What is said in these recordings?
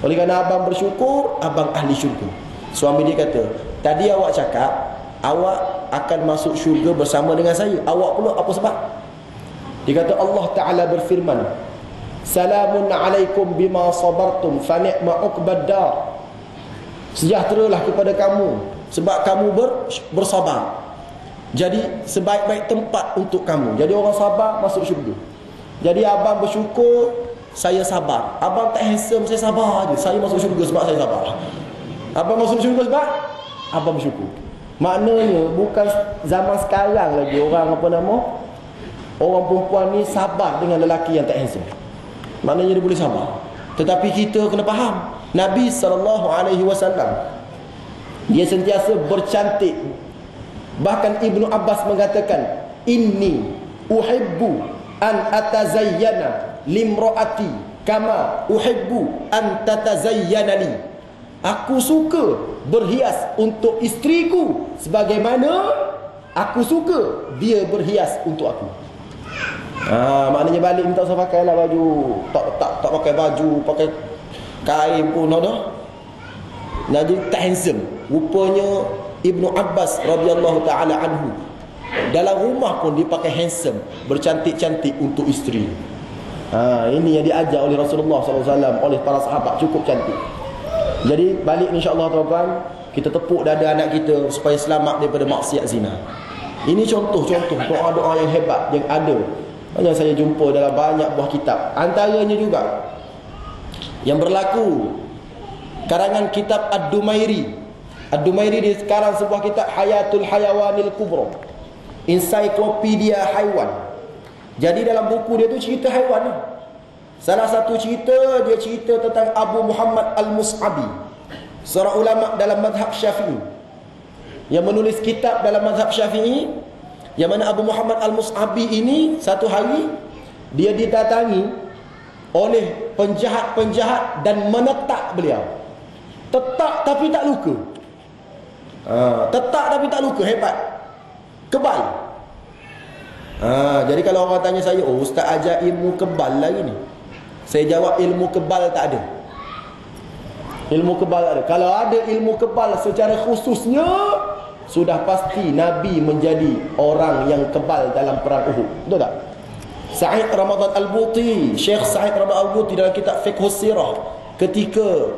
Oleh kerana abang bersyukur, abang ahli syurga. Suami dia kata, tadi awak cakap awak akan masuk syurga bersama dengan saya. Awak pula apa sebab? Dia kata Allah Ta'ala berfirman, Salamun alaikum bima sabartum fa ni'ma uqbad dar. Sejahteralah kepada kamu sebab kamu bersabar. Jadi sebaik-baik tempat untuk kamu. Jadi orang sabar masuk syurga. Jadi abang bersyukur, saya sabar. Abang tak handsome, saya sabar je. Saya masuk syurga sebab saya sabar. Abang masuk syurga sebab abang bersyukur. Maknanya bukan zaman sekarang lagi orang orang perempuan ni sabar dengan lelaki yang tak handsome. Maknanya dia boleh sabar. Tetapi kita kena faham, Nabi SAW dia sentiasa bercantik. Bahkan Ibnu Abbas mengatakan, Inni uhibbu an atazayyana limraati kama uhibbu an tatazayyana li. Aku suka berhias untuk isteriku sebagaimana aku suka dia berhias untuk aku. Maknanya balik minta saya pakailah baju. Tak pakai baju, pakai kain pun dah. Jadi tak handsome. Rupanya Ibnu Abbas radhiyallahu taala anhu dalam rumah pun dia pakai handsome, bercantik-cantik untuk isteri. Ini yang diajar oleh Rasulullah SAW, oleh para sahabat, cukup cantik. Jadi balik insya-Allah tuan-tuan, kita tepuk dada anak kita supaya selamat daripada maksiat zina. Ini contoh-contoh doa-doa yang hebat yang ada, yang saya jumpa dalam banyak buah kitab. Antaranya juga yang berlaku karangan kitab Ad-Dumairi. Ad-Dumairi dia sekarang sebuah kitab Hayatul Hayawanil Kubra, ensiklopedia haiwan. Jadi dalam buku dia tu cerita haiwan ni. Salah satu cerita, dia cerita tentang Abu Muhammad Al-Mus'abi, seorang ulama dalam mazhab Syafi'i, yang menulis kitab dalam mazhab Syafi'i. Yang mana Abu Muhammad Al-Mus'abi ini satu hari dia didatangi oleh penjahat-penjahat dan menetak beliau. Tetak tapi tak luka. Tetak tapi tak luka, hebat. Kebal. Jadi kalau orang tanya saya, oh ustaz ajar ilmu kebal lagi ni, saya jawab ilmu kebal tak ada. Ilmu kebal tak ada. Kalau ada ilmu kebal secara khususnya, sudah pasti Nabi menjadi orang yang kebal dalam perang Uhud. Betul tak? Sa'id Ramadan Al-Buti, Syekh Sa'id Ramadan Al-Buti dalam kitab Fiqhus Sirah, ketika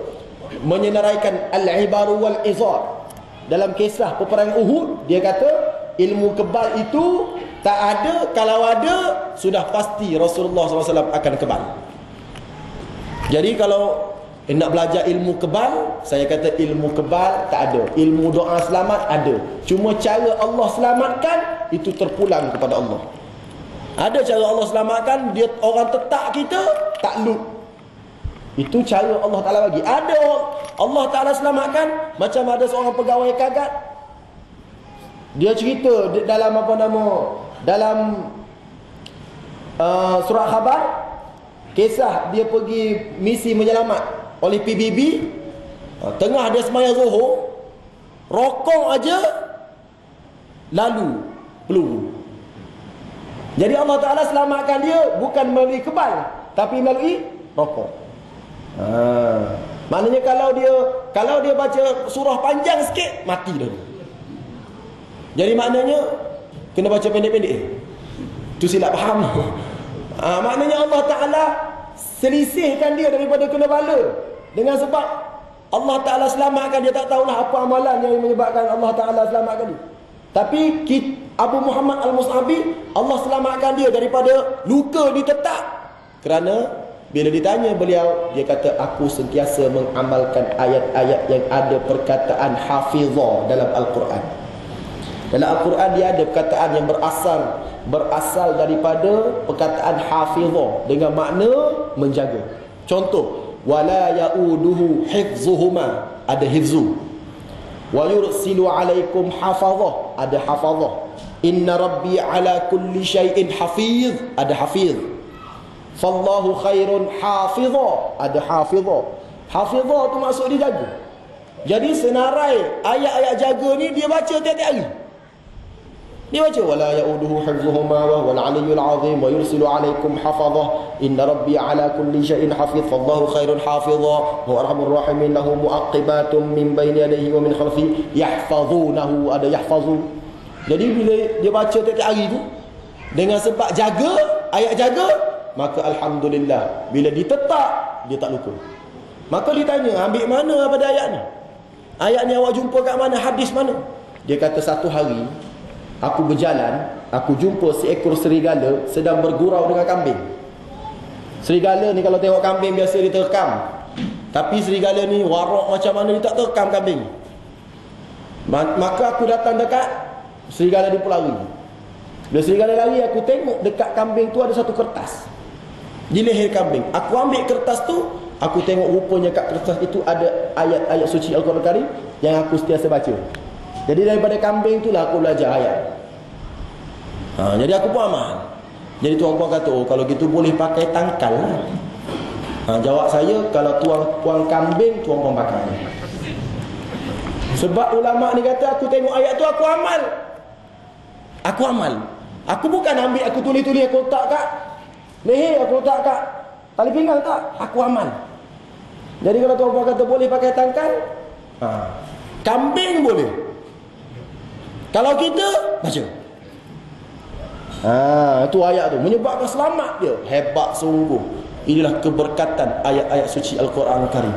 menyenaraikan Al-Ibaru wal-Izar dalam kisah peperangan Uhud, dia kata ilmu kebal itu tak ada. Kalau ada, sudah pasti Rasulullah SAW akan kebal. Jadi kalau nak belajar ilmu kebal, saya kata ilmu kebal tak ada. Ilmu doa selamat ada. Cuma cara Allah selamatkan itu terpulang kepada Allah. Ada cara Allah selamatkan, dia orang tetak kita takluk. Itu cara Allah Ta'ala bagi. Ada Allah Ta'ala selamatkan, macam ada seorang pegawai kagat. Dia cerita dalam dalam surat khabar, kisah dia pergi misi menyelamat oleh PBB. Tengah dia sembahyang Zuhur, rokok aja lalu peluru. Jadi Allah Ta'ala selamatkan dia bukan melalui kebal, tapi melalui rokok. Maknanya kalau dia baca surah panjang sikit, mati dah. Jadi maknanya kena baca pendek-pendek. Itu silap faham. Maknanya Allah Ta'ala selisihkan dia daripada kena bala. Dengan sebab Allah Ta'ala selamatkan dia, tak tahulah apa amalan yang menyebabkan Allah Ta'ala selamatkan dia. Tapi Abu Muhammad Al-Mus'abi, Allah selamatkan dia daripada luka ditetak. Kerana bila ditanya beliau, dia kata, aku sentiasa mengamalkan ayat-ayat yang ada perkataan hafizah dalam Al-Quran. Dalam Al-Quran dia ada perkataan yang berasal daripada perkataan hafizah dengan makna menjaga. Contoh, wala yauduhu hifzuhuma, ada hifzu. Wa yursilu alaikum hafazah, ada hafazah. Inna rabbi ala kulli syai'in hafiz, ada hafiz. Fallahu khairun hafizah, ada hafizah. Hafizah tu maksud dia jaga. Jadi senarai ayat-ayat jaga ni dia baca tiap-tiap hari. Dia baca wala yauduhu hifdhuhuma wa huwal aliyyul azim wa yursilu alaikum hafazah inna rabbi ala kulli syai'in hafiz wallahu khairul hafizah wa arhamur rahimin lahu muaqibatun min baini yadayhi wa min khalfihi yahfazunahu, ada yahfazu. Jadi bila dia baca tiap-tiap hari tu dengan sebab jaga, ayat jaga, maka alhamdulillah bila ditetap dia tak lupa. Maka dia tanya, ambil mana pada ayat ni? Ayat ni awak jumpa kat mana? Hadis mana? Dia kata satu hari aku berjalan, aku jumpa seekor serigala sedang bergurau dengan kambing. Serigala ni kalau tengok kambing biasa dia terkam. Tapi serigala ni warak macam mana dia tak terkam kambing. Maka aku datang dekat, serigala dia pun lari. Bila serigala lari, aku tengok dekat kambing tu ada satu kertas di leher kambing. Aku ambil kertas tu, aku tengok rupanya kat kertas itu ada ayat-ayat suci Al-Quran Karim yang aku sentiasa baca. Jadi daripada kambing itulah aku belajar ayat. Jadi aku pun amal. Jadi tuan-puan kata, oh kalau gitu boleh pakai tangkal lah. Jawab saya, kalau tuan kambing, tuan-puan pakai. Sebab ulama ni kata, aku tengok ayat tu aku amal. Aku amal. Aku bukan ambil, aku tulis-tulis, aku letak kat leher, aku letak kat tali pinggang, tak. Aku amal. Jadi kalau tuan-puan kata boleh pakai tangkal, kambing boleh. Kalau kita baca. Itu ayat tu menyebabkan selamat dia. Hebat sungguh. Inilah keberkatan ayat-ayat suci Al-Quran Karim.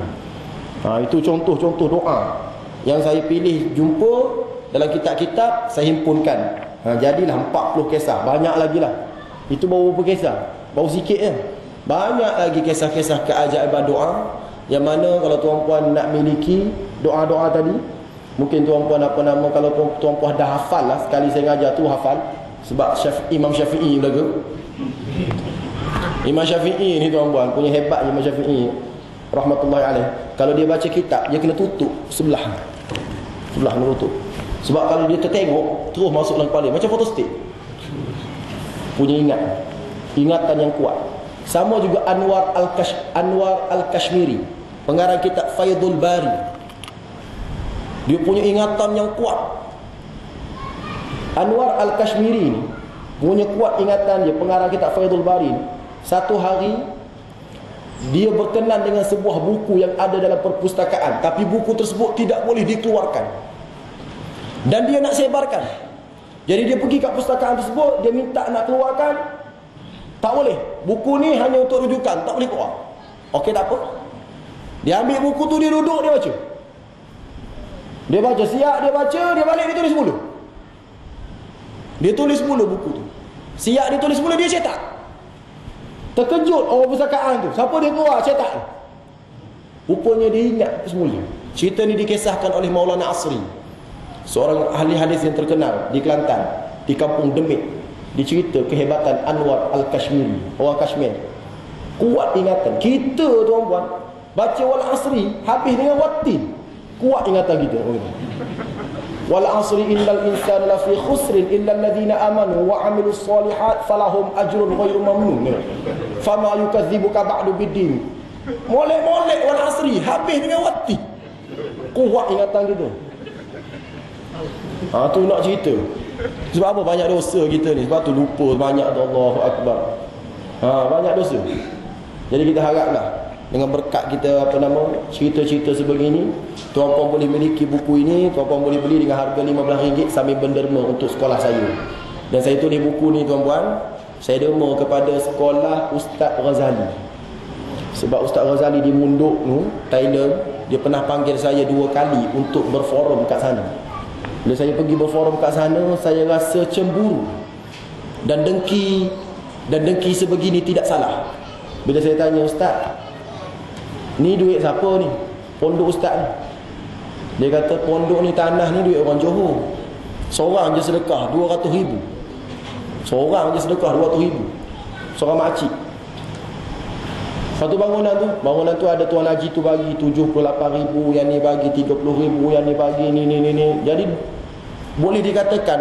Itu contoh-contoh doa yang saya pilih jumpa dalam kitab-kitab, saya himpunkan. Jadilah 40 kisah. Banyak lagi lah. Itu baru berapa kisah? Baru sikit je. Banyak lagi kisah-kisah keajaiban doa, yang mana kalau tuan-puan nak miliki doa-doa tadi, mungkin tuan-puan apa nama, kalau tuan-puan dah hafal lah, sekali saya ngajar tu hafal. Sebab Imam Syafi'i belaga. Imam Syafi'i ni tuan-puan, punya hebat Imam Syafi'i rahmatullahi alaih. Kalau dia baca kitab, dia kena tutup sebelah kena tutup. Sebab kalau dia tertengok, terus masuk dalam kepala, macam fotostat. Punya ingatan yang kuat. Sama juga Anwar Al-Kashmiri, pengarang kitab Faidul Bari. Dia punya ingatan yang kuat. Anwar Al-Kashmiri ni punya kuat ingatan dia, pengarang kitab Faidul Bari ni. Satu hari dia berkenan dengan sebuah buku yang ada dalam perpustakaan, tapi buku tersebut tidak boleh dikeluarkan dan dia nak sebarkan. Jadi dia pergi kat perpustakaan tersebut, dia minta nak keluarkan, tak boleh. Buku ni hanya untuk rujukan, tak boleh keluar. Okey, tak apa. Dia ambil buku tu, dia duduk, dia baca. Dia baca, siap dia baca, dia balik, dia tulis mula. Dia tulis mula buku tu. Siap dia tulis mula, dia cetak. Terkejut orang perpustakaan tu. Siapa dia keluar cetak tu? Rupanya dia ingat semula. Cerita ni dikisahkan oleh Maulana Asri, seorang ahli hadis yang terkenal di Kelantan, di kampung Demit. Dicerita kehebatan Anwar Al-Kashmiri, orang Kashmir. Kuat ingatan. Kita tuan-puan baca wal asri habis dengan watin. Kuat ingatan kita. Wal asri innal insana lafi khusrin illa alladhina amanu wa amilus solihat falahum ajrun ghairu mamnun. Fama yukadzibuka ba'du biddin. Molek-molek wal asri habis dengan watin. Kuat ingatan kita. Tu nak cerita. Sebab apa? Banyak dosa kita ni. Sebab tu lupa banyak tu. Allahu Akbar. Banyak dosa. Jadi kita haraplah dengan berkat kita cerita-cerita sebegini, tuan-puan boleh miliki buku ini, tuan-puan boleh beli dengan harga RM15 sambil berderma untuk sekolah saya. Dan saya tulis buku ni tuan-puan, saya derma kepada sekolah Ustaz Ghazali. Sebab Ustaz Ghazali di Munduk tu, Thailand, dia pernah panggil saya 2 kali untuk berforum kat sana. Bila saya pergi berforum kat sana, saya rasa cemburu dan dengki sebegini tidak salah. Bila saya tanya, Ustaz, ni duit siapa ni? Pondok Ustaz ni. Dia kata, pondok ni, tanah ni duit orang Johor. Seorang je sedekah RM200,000. Seorang je sedekah RM200,000. Seorang makcik. Satu bangunan tu ada Tuan Haji tu bagi RM78,000, yang ni bagi RM30,000, yang ni bagi ni. Jadi boleh dikatakan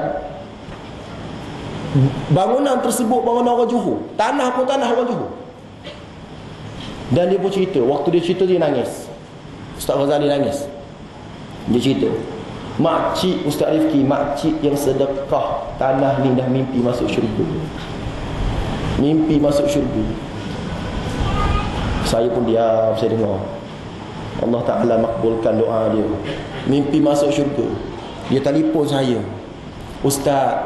bangunan tersebut bangunan orang Johor, tanah pun tanah orang Johor. Dan dia pun cerita, waktu dia cerita dia nangis. Ustaz Ghazali nangis. Dia cerita, Makcik Ustaz Rifki, makcik yang sedekah tanah ni dah mimpi masuk syurga. Mimpi masuk syurga. Saya pun diam, saya dengar. Allah Ta'ala makbulkan doa dia. Mimpi masuk syurga. Dia telefon saya, Ustaz,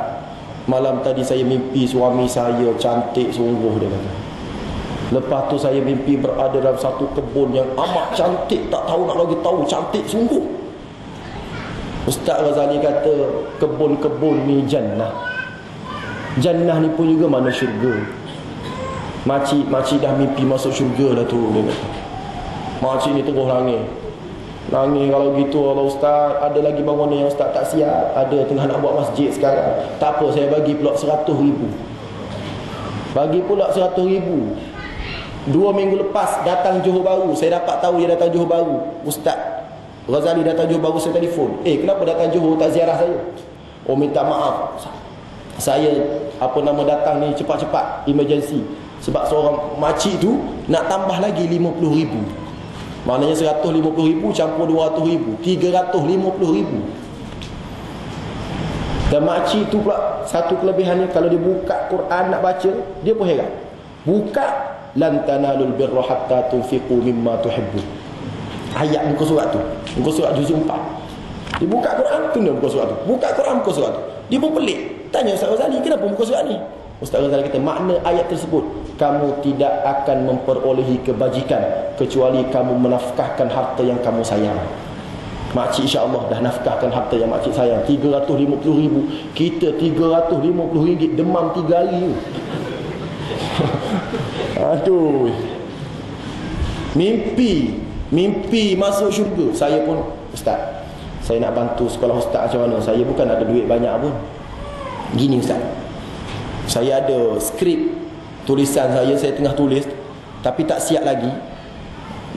malam tadi saya mimpi suami saya cantik sungguh, dia kata. Lepas tu saya mimpi berada dalam satu kebun yang amat cantik, tak tahu nak bagi tahu, cantik sungguh. Ustaz Ghazali kata, kebun-kebun ni jannah. Jannah ni pun juga mana syurga. Makcik dah mimpi masuk syurga dah tu, dia kata. Makcik ni terus nangis. Nangis, kalau gitu kalau Ustaz, ada lagi bangunan yang Ustaz tak siap. Ada tengah nak buat masjid sekarang. Tak apa, saya bagi pula 100,000. Bagi pula 100,000. 2 minggu lepas datang Johor Bahru, saya dapat tahu dia datang Johor Bahru. Ustaz Ghazali datang Johor Bahru, saya telefon, kenapa datang Johor tak ziarah saya? Oh, minta maaf, saya datang ni cepat-cepat, emergency. Sebab seorang makcik tu nak tambah lagi 50,000. Maknanya 150,000 campur 200,000, 350,000. Dan makcik tu pula satu kelebihannya, kalau dia buka Quran nak baca, dia pun heran. Buka lan tanalul birra hatta tunfiqu mimma tuhibbun. Ayat muka surat tu, muka surat juz 4. Dia buka Quran, kena muka surat tu. Buka Quran, muka surat tu. Dia pun pelik. Tanya Ustaz Ghazali, kenapa muka surat ni? Ustaz Ghazali kata, makna ayat tersebut, kamu tidak akan memperolehi kebajikan kecuali kamu menafkahkan harta yang kamu sayang. Makcik insya-Allah dah nafkahkan harta yang makcik sayang, 350,000. Kita 350 ringgit demam 3 hari. Aduh. Mimpi masuk syurga. Saya pun, Ustaz, saya nak bantu sekolah Ustaz macam mana? Saya bukan ada duit banyak pun. Gini Ustaz, saya ada skrip tulisan saya tengah tulis, tapi tak siap lagi.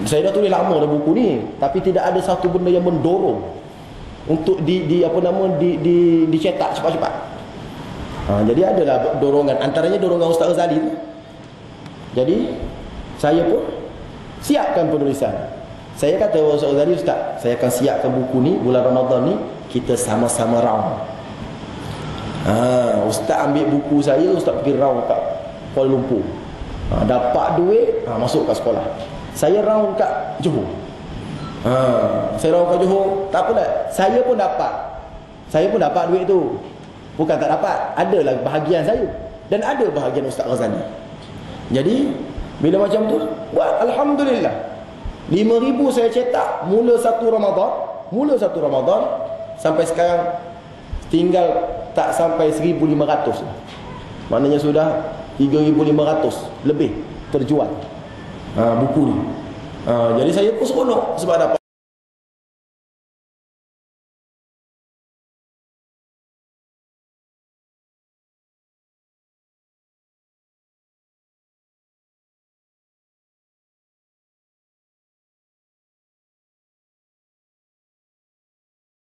Saya dah tulis lama dah buku ni, tapi tidak ada satu benda yang mendorong untuk dicetak cepat-cepat. Jadi adalah dorongan, antaranya dorongan Ustaz Ghazali tu. Jadi saya pun siapkan penulisan. Saya kata Ustaz Ghazali, Ustaz, saya akan siapkan buku ni bulan Ramadan ni, kita sama-sama round. Ustaz ambil buku saya, Ustaz pergi round kat Kuala Lumpur. Dapat duit, masuk kat sekolah. Saya round kat Johor. Saya round kat Johor, tak apalah. Saya pun dapat duit tu. Bukan tak dapat, adalah bahagian saya dan ada bahagian Ustaz Ghazali. Jadi bila macam tu, buat alhamdulillah. 5,000 saya cetak mula 1 Ramadan sampai sekarang tinggal tak sampai 1,500. Maknanya sudah 3,500 lebih terjual buku ni. Jadi saya pun seronok sebab dapat